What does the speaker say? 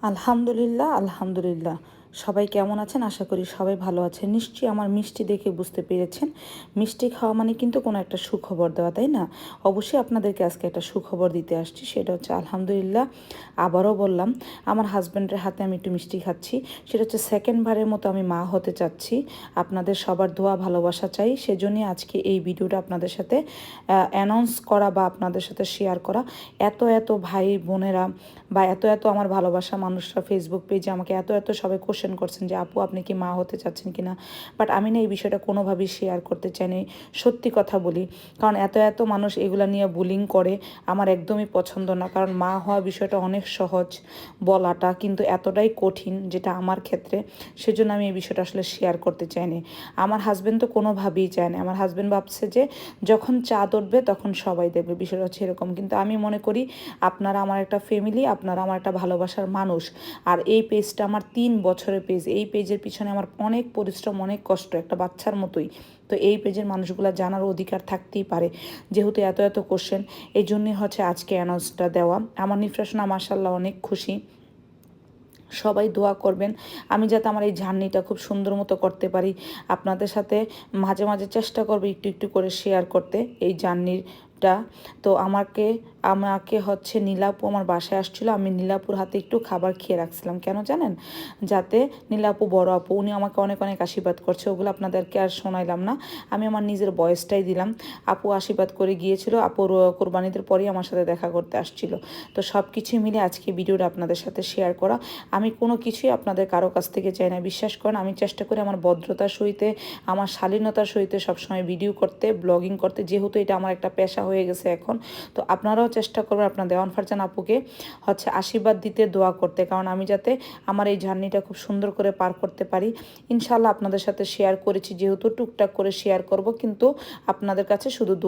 আলহামদুলিল্লাহ, আলহামদুলিল্লাহ। সবাই কেমন আছেন? আশা করি সবাই ভালো আছেন। নিশ্চয়ই আমার মিষ্টি দেখে বুঝতে পেরেছেন, মিষ্টি খাওয়া মানে কিন্তু কোনো একটা সুখবর দেওয়া, তাই না? অবশ্যই আপনাদেরকে আজকে একটা সুখবর দিতে আসছি, সেটা হচ্ছে আলহামদুলিল্লাহ। আবারও বললাম, আমার হাজব্যান্ডের হাতে আমি একটু মিষ্টি খাচ্ছি। সেটা হচ্ছে সেকেন্ডবারের মতো আমি মা হতে চাচ্ছি। আপনাদের সবার দোয়া ভালোবাসা চাই, সেজন্যই আজকে এই ভিডিওটা আপনাদের সাথে অ্যানাউন্স করা বা আপনাদের সাথে শেয়ার করা। এত এত ভাই বোনেরা বা এত এত আমার ভালোবাসা মানুষরা ফেসবুক পেজে আমাকে এত এত সবাই কোশ্চেন করছেন যে আপু আপনি কি মা হতে চাচ্ছেন কি না। বাট আমি না এই বিষয়টা কোনোভাবেই শেয়ার করতে চাই না। সত্যি কথা বলি, কারণ এত এত মানুষ এগুলা নিয়ে বুলিং করে, আমার একদমই পছন্দ না। কারণ মা হওয়া বিষয়টা অনেক সহজ বলাটা, কিন্তু এতটাই কঠিন যেটা আমার ক্ষেত্রে। সেজন্য আমি এই বিষয়টা আসলে শেয়ার করতে চাইনি। আমার হাজব্যান্ড তো কোনোভাবেই চায় না। আমার হাজব্যান্ড ভাবছে যে যখন চাঁদ উঠবে তখন সবাই দেখবে, বিষয়টা হচ্ছে এরকম। কিন্তু আমি মনে করি আপনারা আমার একটা ফ্যামিলি, আপনারা আমার একটা ভালোবাসার মানুষ। আর এই পেজটা আমার 3 বছরের পেজ। এই পেজের পিছনে আমার অনেক পরিশ্রম, অনেক কষ্ট, একটা বাচ্চার মতোই। তো এই পেজের মানুষগুলো জানার অধিকার থাকতেই পারে, যেহেতু এত এত কোশ্চেন। এই জন্যই হচ্ছে আজকে অ্যানাউন্সটা দেওয়া। আমার নিফ্রেশনা মাশাল্লাহ অনেক খুশি। সবাই দোয়া করবেন আমি যাতে আমার এই জার্নিটা খুব সুন্দর মতো করতে পারি। আপনাদের সাথে মাঝে মাঝে চেষ্টা করবো একটু একটু করে শেয়ার করতে এই জার্নিটা। তো আমাকে আমাকে হচ্ছে নীলাপু আমার বাসায় আসছিলো। আমি নীলাপুর হাতে একটু খাবার খেয়ে রাখছিলাম, কেন জানেন? যাতে নীলাপু বড় আপু উনি আমাকে অনেক অনেক আশীর্বাদ করছে, ওগুলো আপনাদেরকে আর শোনাইলাম না। আমি আমার নিজের বয়সটাই দিলাম। আপু আশীর্বাদ করে গিয়েছিল। আপুর কোরবানিদের পরেই আমার সাথে দেখা করতে আসছিল। তো সব কিছু মিলে আজকে ভিডিওটা আপনাদের সাথে শেয়ার করা। আমি কোনো কিছুই আপনাদের কারো কাছ থেকে চাই না, বিশ্বাস করেন। আমি চেষ্টা করি আমার ভদ্রতার সহিতে, আমার শালীনতার সহিতে সবসময় ভিডিও করতে, ব্লগিং করতে, যেহেতু এটা আমার একটা পেশা হয়ে গেছে এখন। তো আপনারাও চেষ্টা করবেন আপনার দেওয়ান ফারজান আপুকে হচ্ছে আশীর্বাদ দিতে, দোয়া করতে, কারণ আমি যাতে আমার এই জার্নিটা খুব সুন্দর করে পার করতে পারি। ইনশাল্লাহ আপনাদের সাথে শেয়ার করেছি, যেহেতু টুকটাক করে শেয়ার করব, কিন্তু আপনাদের কাছে শুধু দোয়া।